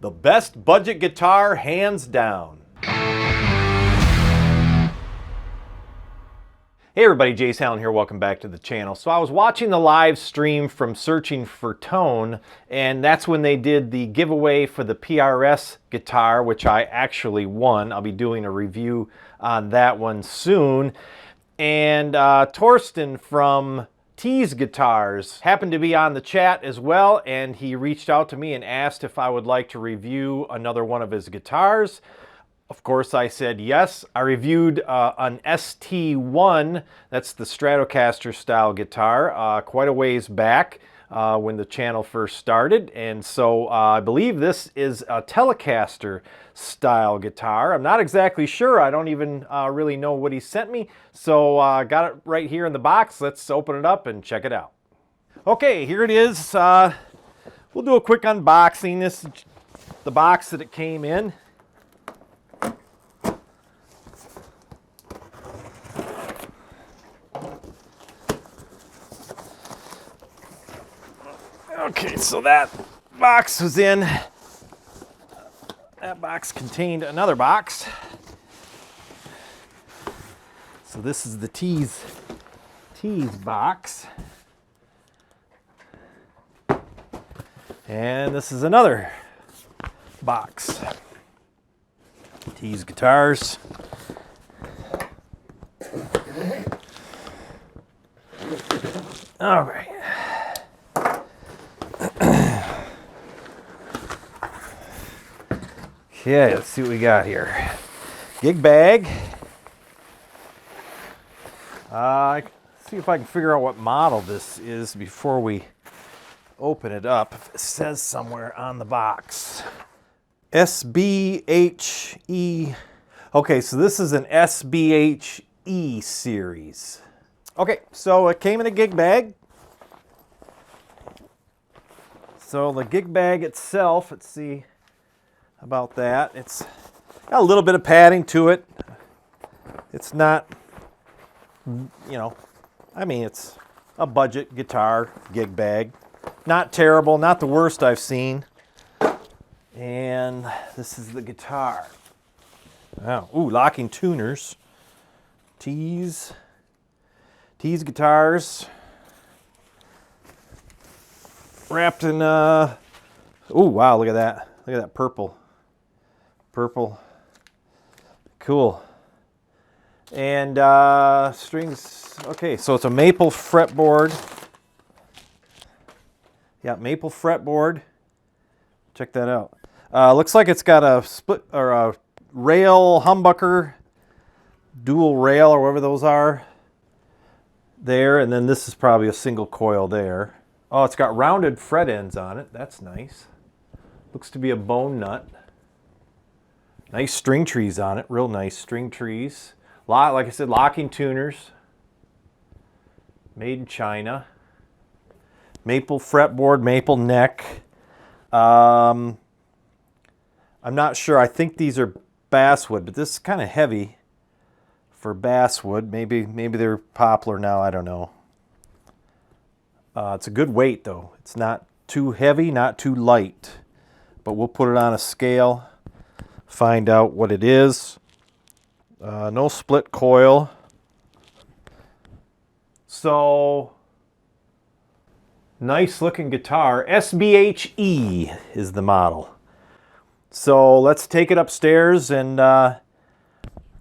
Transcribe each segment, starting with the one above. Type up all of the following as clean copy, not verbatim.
The best budget guitar, hands down. Hey everybody, Jace Allen here, welcome back to the channel. So I was watching the live stream from Searching for Tone, and that's when they did the giveaway for the PRS guitar, which I actually won. I'll be doing a review on that one soon. And Torsten from Tease Guitars happened to be on the chat as well, and he reached out to me and asked if I would like to review another one of his guitars. Of course, I said yes. I reviewed an ST1, that's the Stratocaster style guitar, quite a ways back when the channel first started. And so I believe this is a Telecaster style guitar. I'm not exactly sure. I don't even really know what he sent me. So got it right here in the box. Let's open it up and check it out. Okay, here it is. We'll do a quick unboxing. This is the box that it came in. Okay, so that box was in. That box contained another box. So this is the Tease box. And this is another box. Tease guitars. All right. Okay, let's see what we got here. Gig bag. See if I can figure out what model this is before we open it up. If it says somewhere on the box. SBH-E. Okay, so this is an SBH-E series. Okay, so it came in a gig bag. So the gig bag itself, let's see about that. It's got a little bit of padding to it. It's not, you know, I mean, it's a budget guitar gig bag. Not terrible, not the worst I've seen. And this is the guitar. Wow, ooh, locking tuners. Tease guitars. Wrapped in, ooh, wow, look at that. Look at that purple. Purple. Cool. And strings. Okay, so it's a maple fretboard. Yeah, maple fretboard. Check that out. Looks like it's got a split or a rail humbucker, dual rail or whatever those are. There, and then this is probably a single coil there. Oh, it's got rounded fret ends on it. That's nice. Looks to be a bone nut. Nice string trees on it, real nice string trees. Like I said, locking tuners. Made in China. Maple fretboard, maple neck. I'm not sure, I think these are basswood, but this is kind of heavy for basswood. Maybe they're poplar now, I don't know. It's a good weight though. It's not too heavy, not too light. But we'll put it on a scale, find out what it is. No split coil. So, nice looking guitar. SBH-E is the model. So let's take it upstairs and kind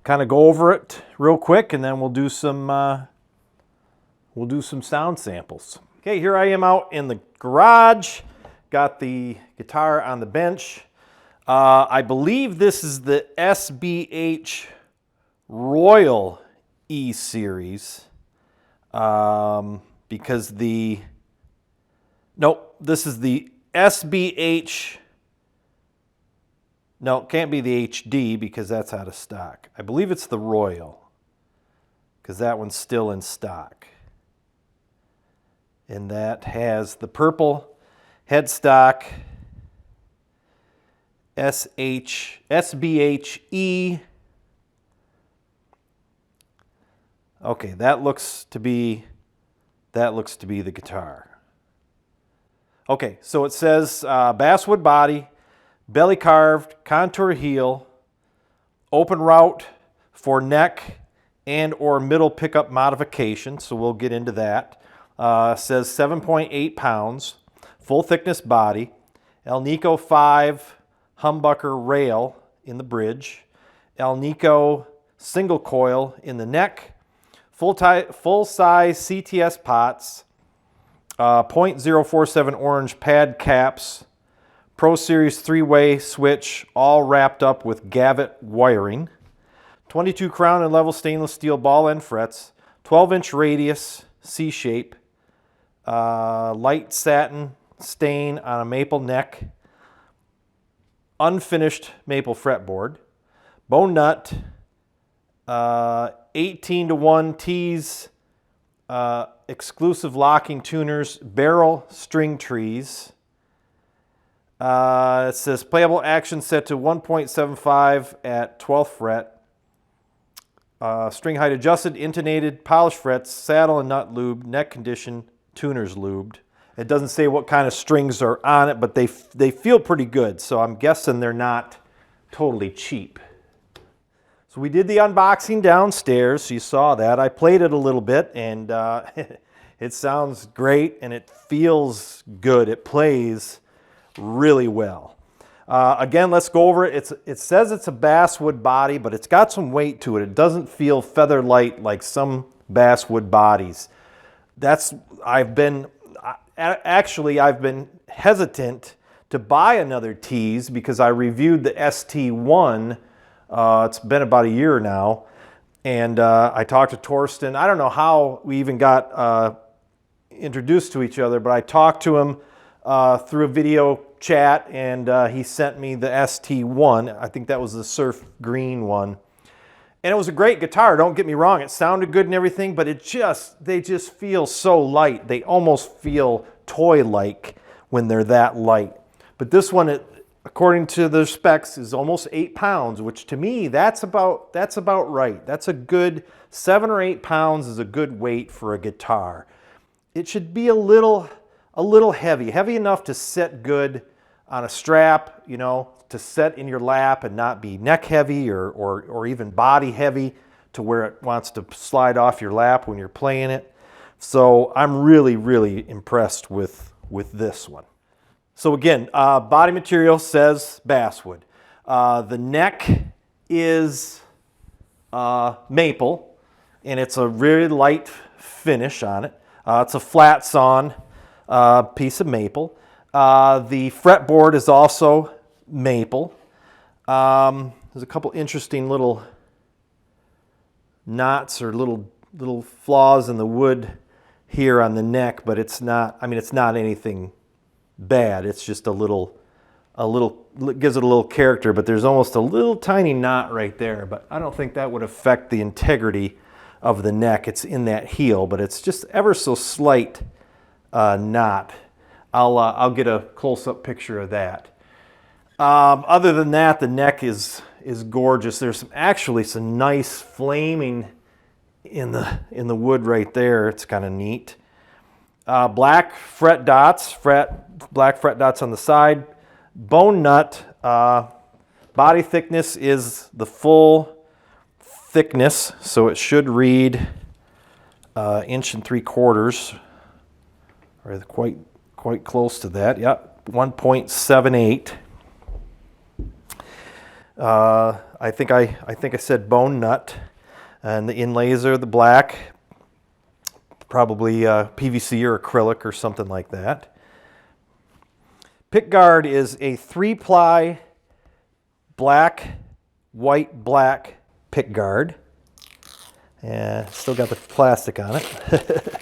of go over it real quick, and then we'll do some sound samples. Okay, here I am out in the garage. Got the guitar on the bench. I believe this is the SBH Royal E series. Because this is the SBH. No, it can't be the HD because that's out of stock. I believe it's the Royal because that one's still in stock. And that has the purple headstock, SBH-E. Okay, that looks to be the guitar. Okay, so it says basswood body, belly carved, contour heel, open route for neck and or middle pickup modification, so we'll get into that. Says 7.8 pounds, full thickness body, Alnico 5 humbucker rail in the bridge, Alnico single coil in the neck, full size CTS pots, .047 orange pad caps, Pro Series 3-way switch, all wrapped up with Gavitt wiring, 22 crown and level stainless steel ball end frets, 12-inch radius C-shape, light satin stain on a maple neck, unfinished maple fretboard, bone nut, 18-to-1 Tease exclusive locking tuners, barrel string trees. It says playable action set to 1.75 at 12th fret. String height adjusted, intonated, polished frets, saddle and nut lube, neck condition, tuners lubed. It doesn't say what kind of strings are on it, but they feel pretty good, so I'm guessing they're not totally cheap. So we did the unboxing downstairs, so you saw that. I played it a little bit, and it sounds great, and it feels good. It plays really well. Again, let's go over it. It says it's a basswood body, but it's got some weight to it. It doesn't feel feather light like some basswood bodies. I've been hesitant to buy another Tease because I reviewed the ST1. It's been about a year now, and I talked to Torsten. I don't know how we even got introduced to each other, but I talked to him through a video chat, and he sent me the ST1. I think that was the surf green one. And it was a great guitar, don't get me wrong. It sounded good and everything, but they just feel so light. They almost feel toy-like when they're that light. But this one, according to the specs, is almost 8 pounds, which to me, that's about right. That's a good 7 or 8 pounds is a good weight for a guitar. It should be a little heavy enough to sit good on a strap, you know, to set in your lap and not be neck heavy or even body heavy to where it wants to slide off your lap when you're playing it. So I'm really, really impressed with this one. So again, body material says basswood. The neck is maple, and it's a really light finish on it. It's a flat sawn piece of maple. The fretboard is also maple. There's a couple interesting little knots or little flaws in the wood here on the neck, but it's not anything bad. It's just gives it a little character, but there's almost a little tiny knot right there, but I don't think that would affect the integrity of the neck. It's in that heel, but it's just ever so slight knot. I'll get a close-up picture of that. Other than that, the neck is gorgeous. There's actually some nice flaming in the wood right there. It's kind of neat. Black fret dots, black fret dots on the side. Bone nut. Body thickness is the full thickness, so it should read 1 3/4, or quite close to that. Yep, 1.78. I think I said bone nut, and the inlays are the black, probably PVC or acrylic or something like that. Pick guard is a 3-ply black, white, black pick guard, and still got the plastic on it.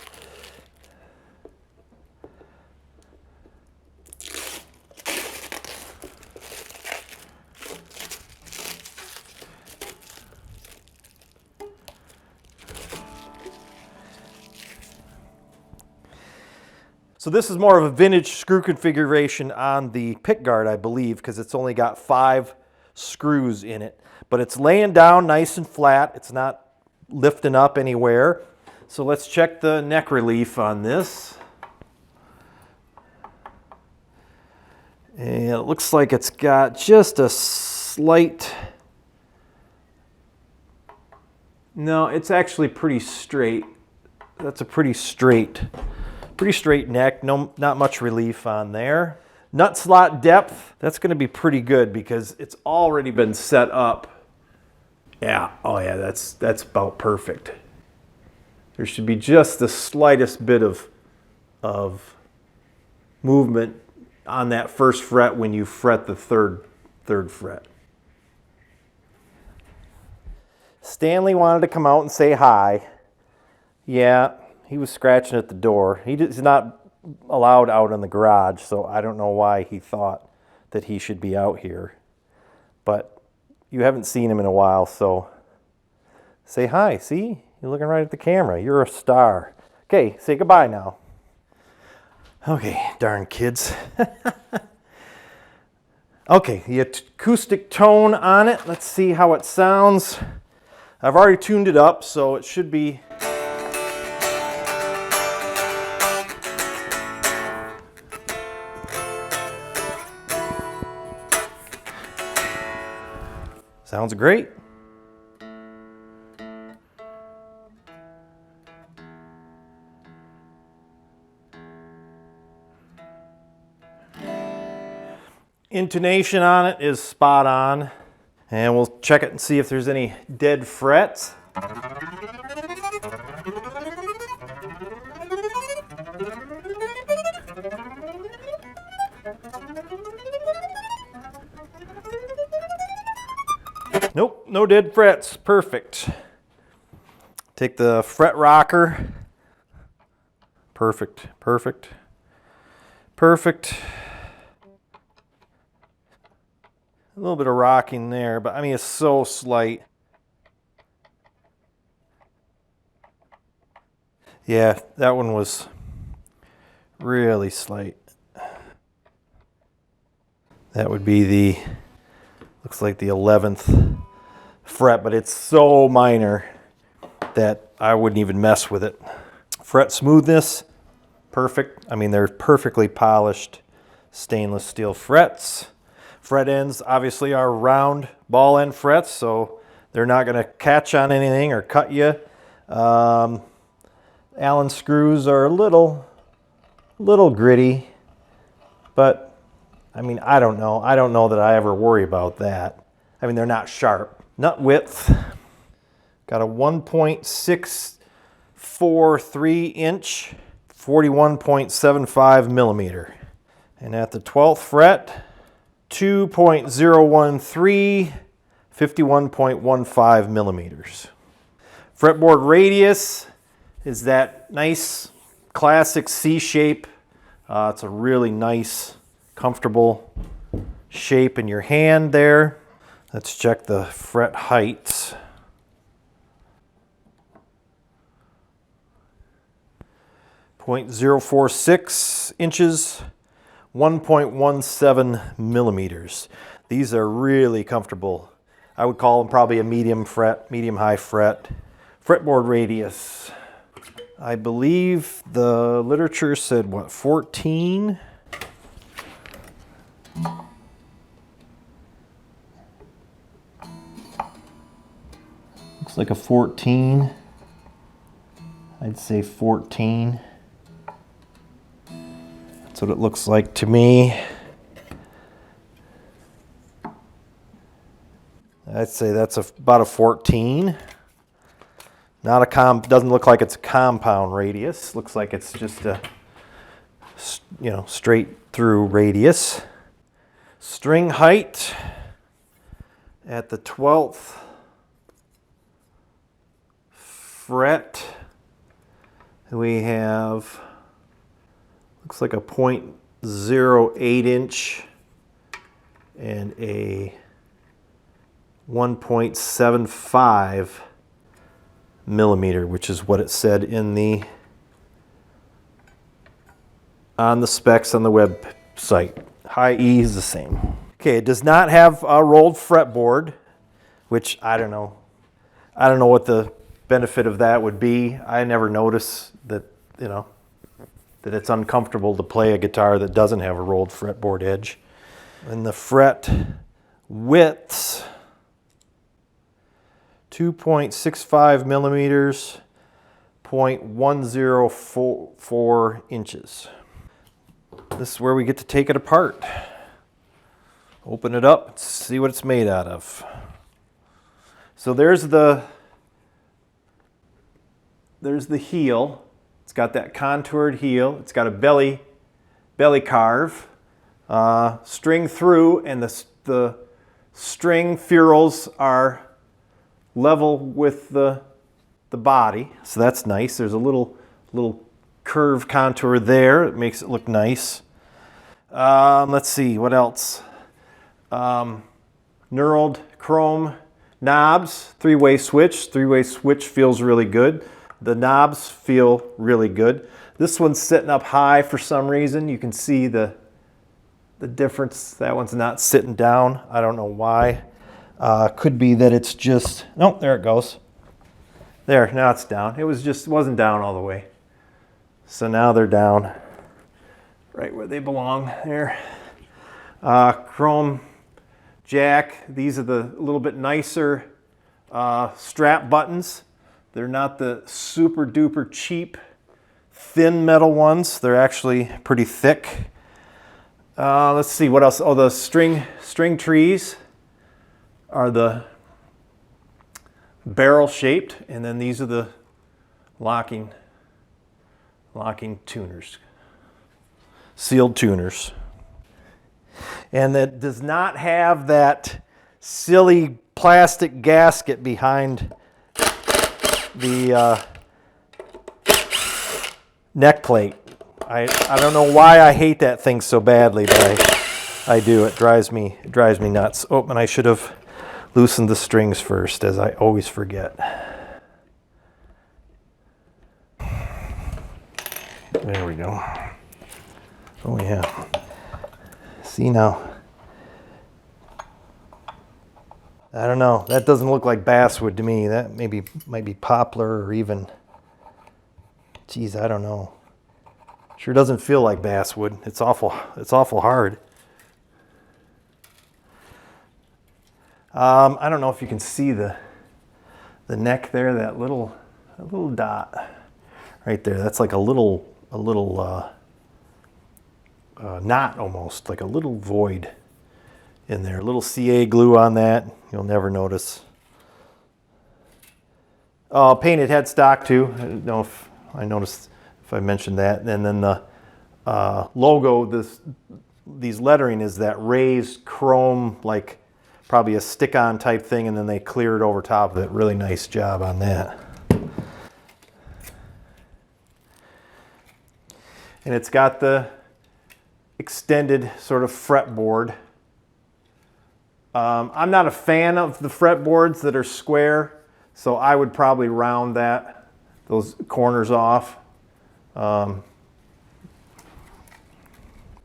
So this is more of a vintage screw configuration on the pick guard, I believe, because it's only got 5 screws in it. But it's laying down nice and flat. It's not lifting up anywhere. So let's check the neck relief on this. And it looks like it's got just a slight... No, it's actually pretty straight. That's a pretty straight neck. No, not much relief on there. Nut slot depth, that's going to be pretty good because it's already been set up. Yeah, oh yeah, that's about perfect. There should be just the slightest bit of movement on that first fret when you fret the third fret. Stanley wanted to come out and say hi. Yeah, he was scratching at the door. He's not allowed out in the garage, so I don't know why he thought that he should be out here. But you haven't seen him in a while, so say hi. See? You're looking right at the camera. You're a star. Okay, say goodbye now. Okay, darn kids. Okay, the acoustic tone on it. Let's see how it sounds. I've already tuned it up, so it should be... Sounds great. Intonation on it is spot on. And we'll check it and see if there's any dead frets. Nope, no dead frets. Perfect. Take the fret rocker. Perfect, perfect, perfect. A little bit of rocking there, but I mean, it's so slight. Yeah, that one was really slight. That would be the, looks like the 11th fret, but it's so minor that I wouldn't even mess with it. Fret smoothness, perfect. I mean, they're perfectly polished stainless steel frets. Fret ends obviously are round ball end frets, so they're not going to catch on anything or cut you. Allen screws are a little gritty, but I mean, I don't know. I don't know that I ever worry about that. I mean, they're not sharp. Nut width, got a 1.643 inch, 41.75 millimeter. And at the 12th fret, 2.013, 51.15 millimeters. Fretboard radius is that nice classic C shape. It's a really nice, comfortable shape in your hand there. Let's check the fret heights. .046 inches. 1.17 millimeters. These are really comfortable. I would call them probably a medium fret, medium high fret. Fretboard radius. I believe the literature said, what, 14? Looks like a 14. I'd say 14. That's what it looks like to me. I'd say that's about a 14. Not a doesn't look like it's a compound radius. Looks like it's just a, straight through radius. String height at the 12th fret. We have, looks like a 0.08 inch and a 1.75 millimeter, which is what it said in on the specs on the website. High E is the same. Okay, it does not have a rolled fretboard, which I don't know. I don't know what the benefit of that would be. I never notice that, that it's uncomfortable to play a guitar that doesn't have a rolled fretboard edge. And the fret widths, 2.65 millimeters, 0.104 inches. This is where we get to take it apart. Open it up, see what it's made out of. So there's the heel. It's got that contoured heel. It's got a belly carve, string through, and the string ferrules are level with the body. So that's nice. There's a little curve contour there. It makes it look nice. Let's see, what else? Knurled chrome knobs, three-way switch. Three-way switch feels really good. The knobs feel really good. This one's sitting up high for some reason. You can see the difference. That one's not sitting down. I don't know why. Could be that it's just, no, there it goes. There, now it's down. It wasn't down all the way. So now they're down right where they belong there. Chrome jack. These are the little bit nicer strap buttons. They're not the super duper cheap thin metal ones. They're actually pretty thick. Let's see what else. Oh, the string trees are the barrel shaped, and then these are the locking tuners, sealed tuners. And that does not have that silly plastic gasket behind the neck plate. I don't know why I hate that thing so badly, but I do. It drives me nuts. Oh, and I should have loosened the strings first, as I always forget. There we go. Oh yeah. See now. I don't know. That doesn't look like basswood to me. That might be poplar or even, geez, I don't know. Sure doesn't feel like basswood. It's awful hard. I don't know if you can see the neck there, that little dot right there. That's like a little knot almost, like a little void in there. A little CA glue on that. You'll never notice. Painted headstock too. I don't know if I noticed if I mentioned that. And then the logo, these lettering is that raised chrome, like probably a stick-on type thing, and then they clear it over top of it. Really nice job on that. And it's got the extended sort of fretboard. I'm not a fan of the fretboards that are square, so I would probably round those corners off.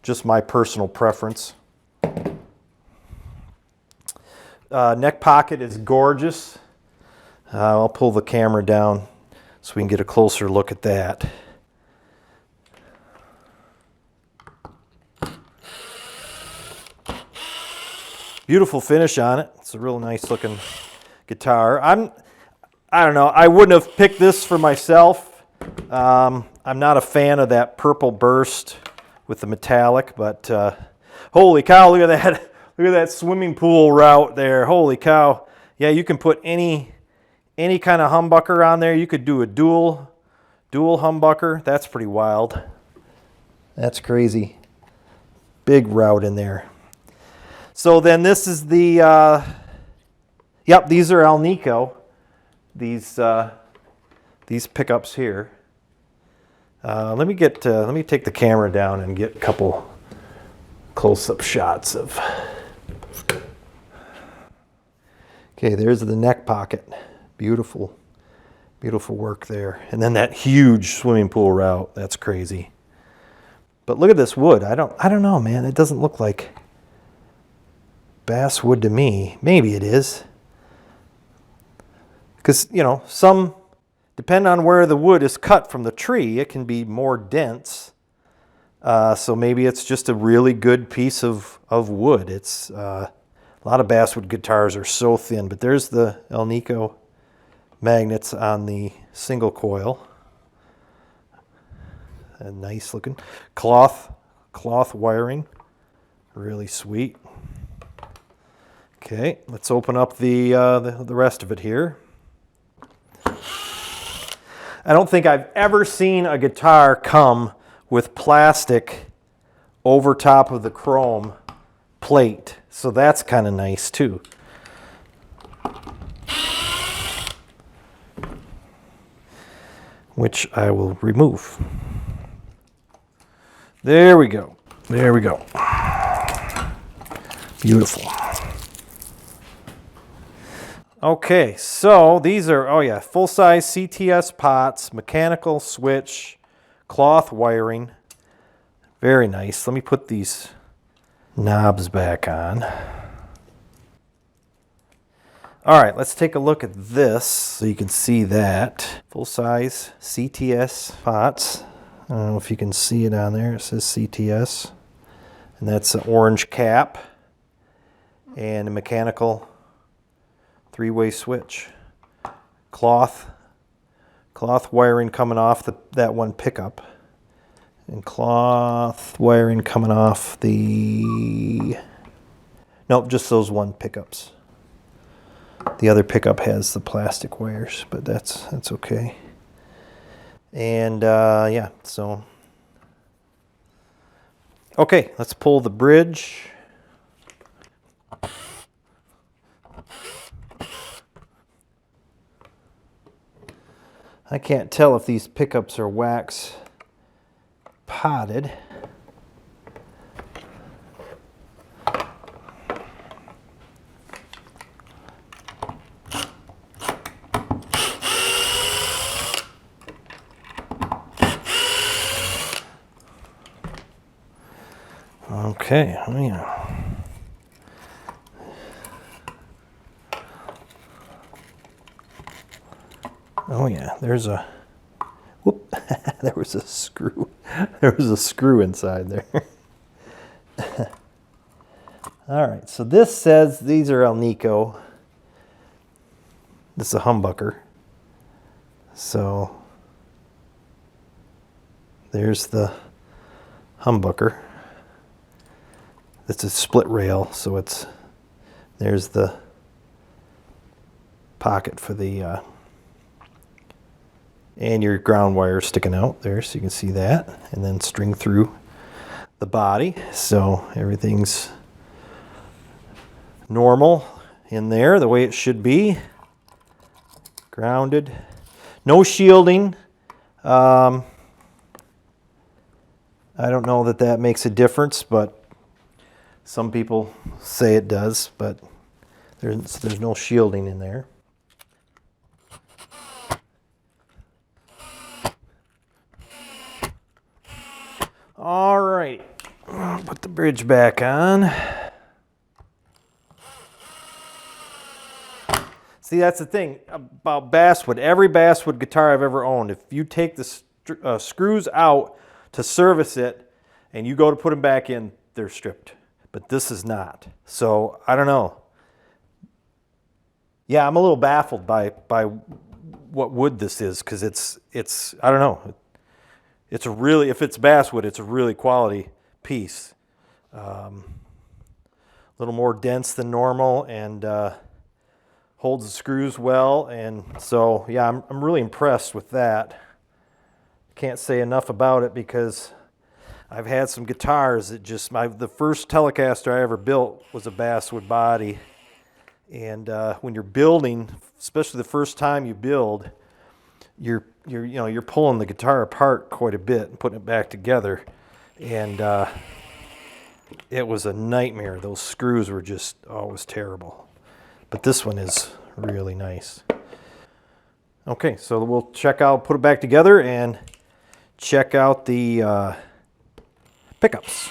Just my personal preference. Neck pocket is gorgeous. I'll pull the camera down so we can get a closer look at that. Beautiful finish on it. It's a real nice looking guitar. I don't know. I wouldn't have picked this for myself. I'm not a fan of that purple burst with the metallic, but holy cow, look at that. Look at that swimming pool route there. Holy cow. Yeah, you can put any kind of humbucker on there. You could do a dual humbucker. That's pretty wild. That's crazy. Big route in there. So then this is the, yep, these are Alnico, these pickups here. Let me take the camera down and get a couple close-up shots of. Okay, there's the neck pocket. Beautiful, beautiful work there. And then that huge swimming pool route. That's crazy. But look at this wood. I don't know, man. It doesn't look like basswood to me. Maybe it is. Because, you know, depending on where the wood is cut from the tree, it can be more dense. So maybe it's just a really good piece of wood. It's a lot of basswood guitars are so thin, but there's the Alnico magnets on the single coil. A nice looking cloth wiring, really sweet. Okay, let's open up the rest of it here. I don't think I've ever seen a guitar come with plastic over top of the chrome plate, so that's kind of nice too. Which I will remove. There we go. There we go. Beautiful. Okay, so these are, oh yeah, full-size CTS pots, mechanical switch, cloth wiring. Very nice. Let me put these knobs back on. All right, let's take a look at this so you can see that. Full-size CTS pots. I don't know if you can see it on there. It says CTS. And that's an orange cap and a mechanical three-way switch. Cloth wiring coming off that one pickup. And cloth wiring coming off the... Nope, just those one pickups. The other pickup has the plastic wires, but that's okay. And yeah, so... Okay, let's pull the bridge. I can't tell if these pickups are wax potted. Okay, oh yeah. Oh yeah, there's a, whoop, there was a screw. There was a screw inside there. All right, so this says these are Alnico. This is a humbucker. So there's the humbucker. It's a split rail, so there's the pocket for the and your ground wire sticking out there, so you can see that, and then string through the body, so everything's normal in there the way it should be. Grounded, no shielding. I don't know that makes a difference, but some people say it does, but there's no shielding in there. All right, put the bridge back on. See, that's the thing about basswood. Every basswood guitar I've ever owned, if you take the screws out to service it and you go to put them back in, they're stripped. But this is not. So I don't know. Yeah, I'm a little baffled by what wood this is, because it's I don't know. It's a really, if it's basswood, it's a really quality piece. A little more dense than normal, and holds the screws well. And so yeah, I'm really impressed with that. Can't say enough about it, because I've had some guitars that just, the first Telecaster I ever built was a basswood body. And when you're building, especially the first time you build, you're pulling the guitar apart quite a bit and putting it back together. And it was a nightmare. Those screws were just, oh, it was terrible. But this one is really nice. Okay, so we'll put it back together and check out the pickups.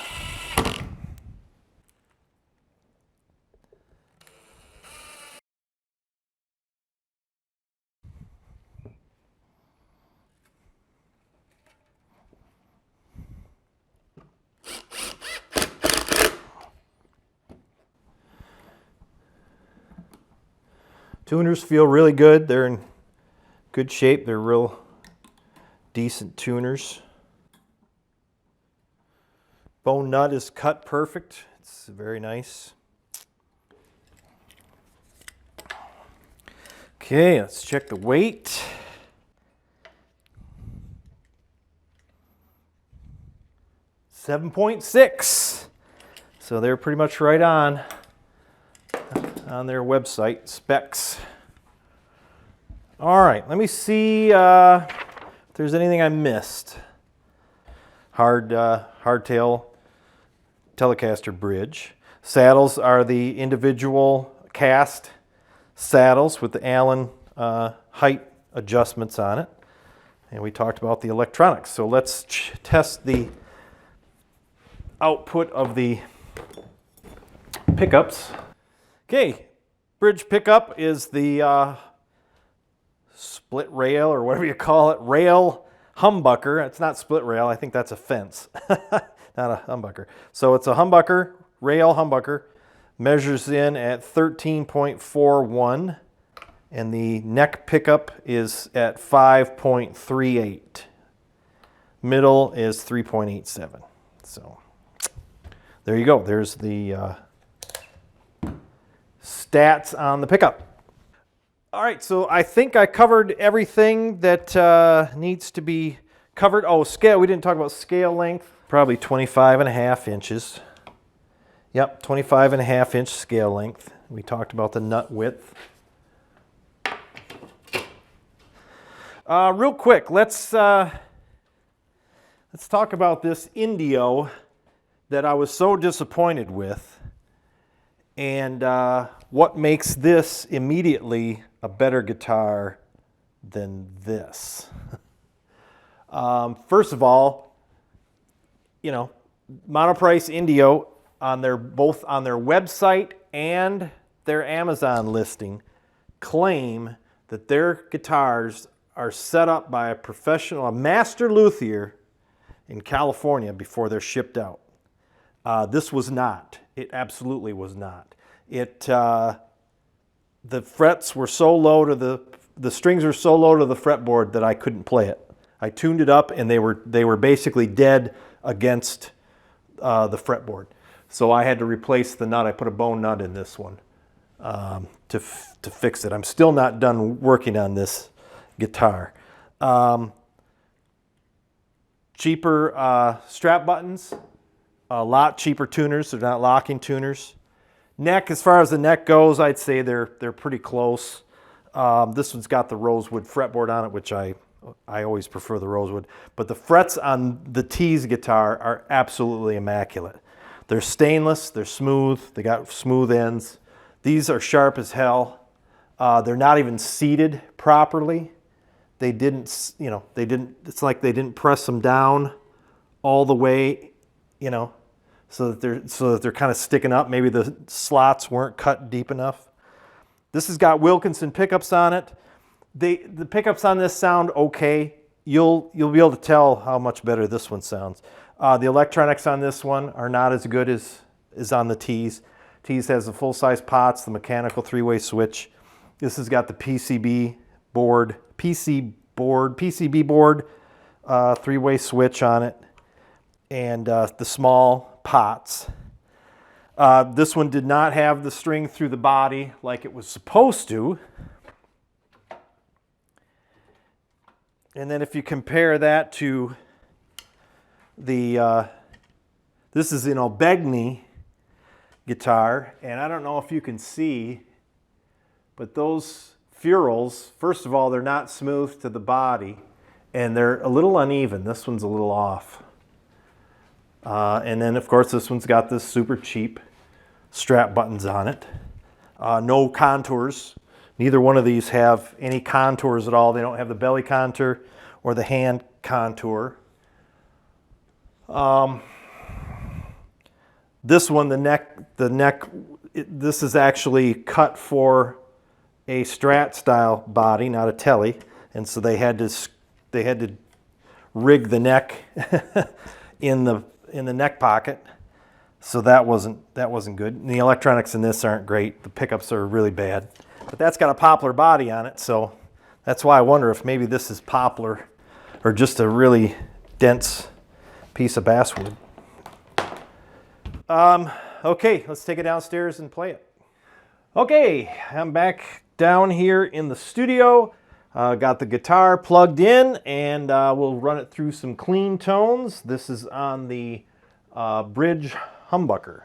Tuners feel really good. They're in good shape. They're real decent tuners. Bone nut is cut perfect. It's very nice. Okay, let's check the weight. .6. So they're pretty much right on their website, Specs. All right, let me see if there's anything I missed. Hardtail telecaster bridge. Saddles are the individual cast saddles with the Allen height adjustments on it. And we talked about the electronics. So let's test the output of the pickups. Okay, bridge pickup is the split rail, or whatever you call it, rail humbucker. It's not split rail, I think that's a fence, not a humbucker. So it's a humbucker, rail humbucker, measures in at 13.41, and the neck pickup is at 5.38. Middle is 3.87. So there you go. There's the stats on the pickup. All right, so I think I covered everything that needs to be covered. Oh, scale. We didn't talk about scale length. Probably 25.5 inches. Yep, 25.5 inch scale length. We talked about the nut width. Real quick, let's talk about this Indio that I was so disappointed with, and what makes this immediately a better guitar than this. First of all, you know, Monoprice Indio both on their website and their Amazon listing claim that their guitars are set up by a professional, a master luthier in California before they're shipped out. This was not. It absolutely was not. The frets were so low to the strings were so low to the fretboard that I couldn't play it. I tuned it up and they were basically dead against the fretboard. So I had to replace the nut. I put a bone nut in this one to fix it. I'm still not done working on this guitar. Cheaper strap buttons, a lot cheaper tuners. They're not locking tuners. Neck, as far as the neck goes, I'd say they're pretty close. This one's got the rosewood fretboard on it, which I always prefer the rosewood. But the frets on the Tease guitar are absolutely immaculate. They're stainless, they're smooth, they got smooth ends. These are sharp as hell. They're not even seated properly. They didn't, it's like they didn't press them down all the way, so that they're kind of sticking up. Maybe the slots weren't cut deep enough. This has got Wilkinson pickups on it. The pickups on this sound okay. You'll be able to tell how much better this one sounds. The electronics on this one are not as good as on the Tease. Tease has the full-size pots, the mechanical three-way switch. This has got the PCB board, three-way switch on it, and the small pots. This one did not have the string through the body like it was supposed to. And then if you compare that to this is an Aubegne guitar, and I don't know if you can see, but those ferrules, first of all, they're not smooth to the body, and they're a little uneven. This one's a little off. And then, of course, this one's got this super cheap strap buttons on it. No contours. Neither one of these have any contours at all. They don't have the belly contour or the hand contour. This one, the neck, this is actually cut for a Strat style body, not a Tele, and so they had to rig the neck in the neck pocket. So that wasn't good. And the electronics in this aren't great. The pickups are really bad. But that's got a poplar body on it, so that's why I wonder if maybe this is poplar or just a really dense piece of basswood. Okay, let's take it downstairs and play it. Okay, I'm back down here in the studio. Got the guitar plugged in, and we'll run it through some clean tones. This is on the bridge humbucker.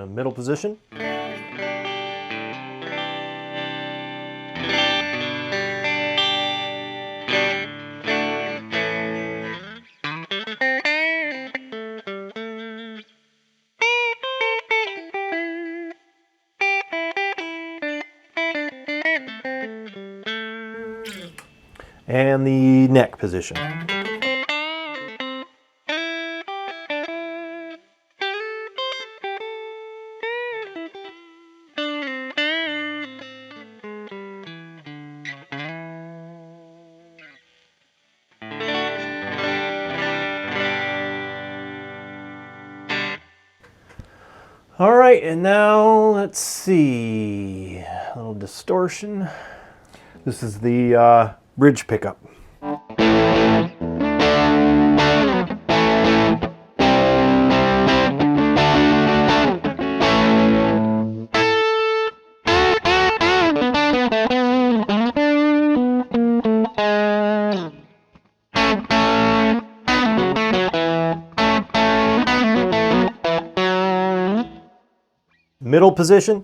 Middle position. And the neck position. All right, and now let's see, a little distortion. This is the bridge pickup. Middle position.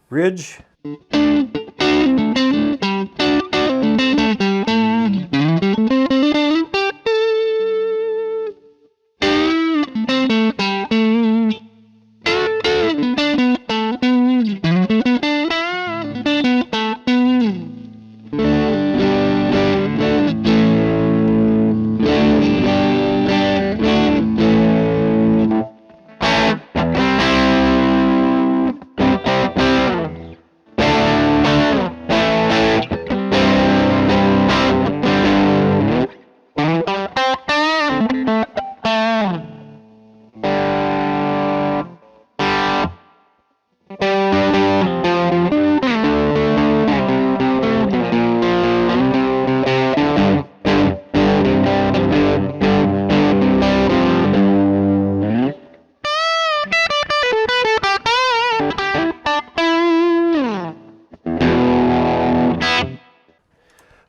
Bridge.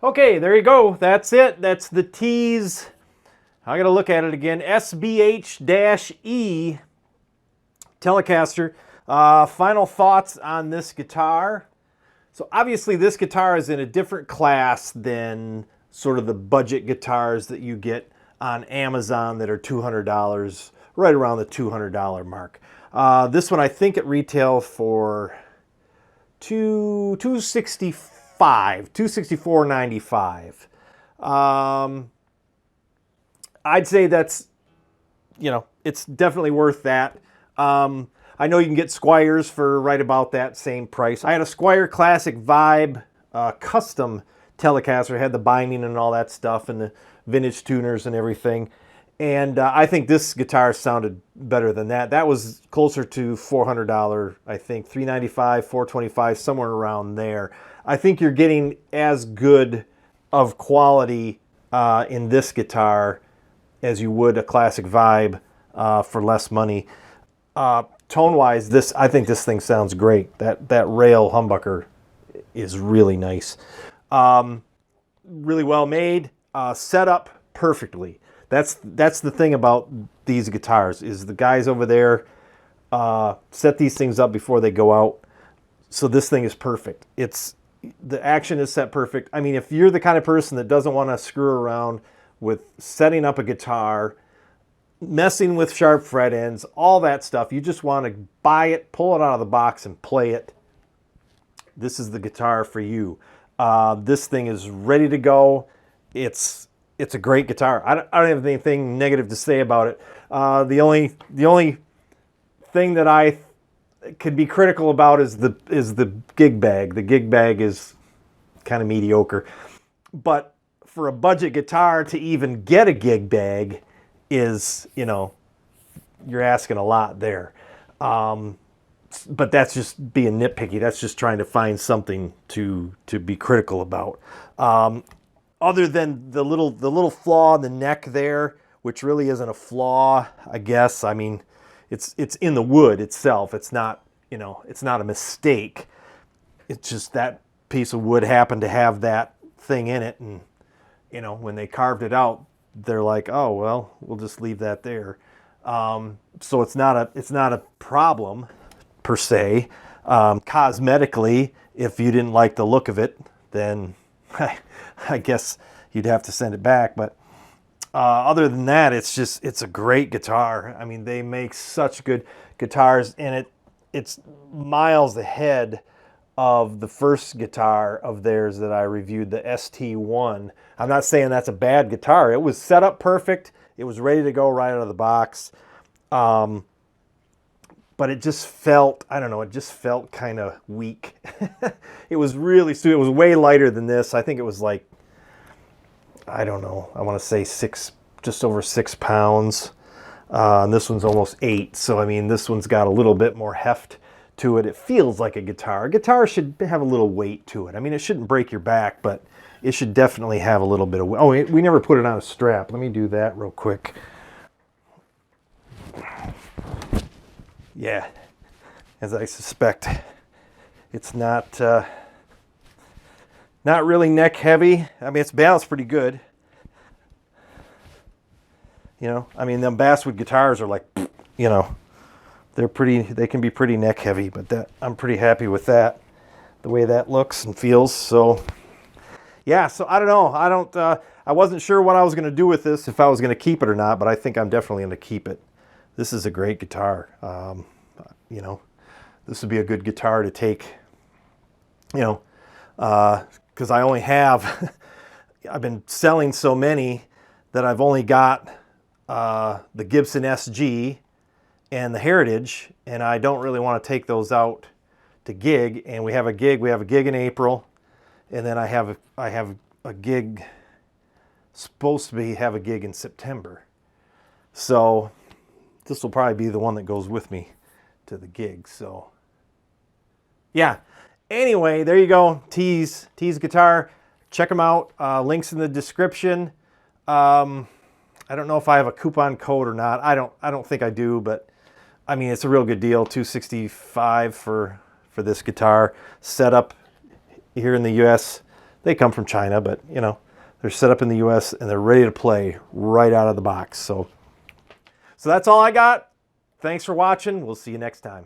Okay, there you go. That's it. That's the Tease. I gotta look at it again. SBH-E telecaster. Final thoughts on this guitar. So obviously this guitar is in a different class than sort of the budget guitars that you get on Amazon that are $200, right around the $200 mark. This one I think it retails for $264.95. I'd say that's, you know, it's definitely worth that. I know you can get Squiers for right about that same price. I had a Squier Classic Vibe custom telecaster. It had the binding and all that stuff and the vintage tuners and everything. And I think this guitar sounded better than that. That was closer to $400, I think, $395, $425, somewhere around there. I think you're getting as good of quality in this guitar as you would a Classic Vibe for less money. Tone-wise, I think this thing sounds great. That rail humbucker is really nice. Really well made, set up perfectly. That's the thing about these guitars, is the guys over there set these things up before they go out. So this thing is perfect. It's The action is set perfect. I mean, if you're the kind of person that doesn't want to screw around with setting up a guitar, messing with sharp fret ends, all that stuff, you just want to buy it, pull it out of the box, and play it, this is the guitar for you. This thing is ready to go. It's a great guitar. I don't have anything negative to say about it. The only thing that I could be critical about is the gig bag. The gig bag is kind of mediocre. But for a budget guitar to even get a gig bag is, you know, you're asking a lot there. But that's just being nitpicky. That's just trying to find something to be critical about. Other than the little flaw in the neck there, which really isn't a flaw, I guess. I mean, it's in the wood itself. It's not, you know, it's not a mistake. It's just that piece of wood happened to have that thing in it, and you know, when they carved it out, they're like, oh well, we'll just leave that there. So it's not a problem per se. Cosmetically, if you didn't like the look of it, then I guess you'd have to send it back. But other than that, it's a great guitar. I mean, they make such good guitars, and it's miles ahead of the first guitar of theirs that I reviewed, the ST1. I'm not saying that's a bad guitar. It was set up perfect. It was ready to go right out of the box. But it just felt, I don't know, it just felt kind of weak. It was really, it was way lighter than this. I think it was like, I don't know, I want to say just over 6 pounds. And this one's almost 8. So, I mean, this one's got a little bit more heft to it. It feels like a guitar. A guitar should have a little weight to it. I mean, it shouldn't break your back, but it should definitely have a little bit of weight. Oh, we never put it on a strap. Let me do that real quick. Yeah, as I suspect, it's not really neck heavy. I mean, it's balanced pretty good. You know, I mean, them basswood guitars are like, you know, they can be pretty neck heavy, but I'm pretty happy with that, the way that looks and feels. So yeah, so I don't know. I wasn't sure what I was going to do with this, if I was going to keep it or not, but I think I'm definitely going to keep it. This is a great guitar. You know, this would be a good guitar to take, you know, because I only have, I've been selling so many that I've only got the Gibson SG and the Heritage, and I don't really want to take those out to gig. And we have a gig in April, and then I have a gig, supposed to have a gig in September. So this will probably be the one that goes with me to the gig. So yeah, anyway, there you go. Tease guitar, check them out. Links in the description. I don't know if I have a coupon code or not. I don't think I do, but I mean, it's a real good deal. $265 for this guitar, set up here in the US. They come from China, but you know, they're set up in the US and they're ready to play right out of the box. So that's all I got. Thanks for watching. We'll see you next time.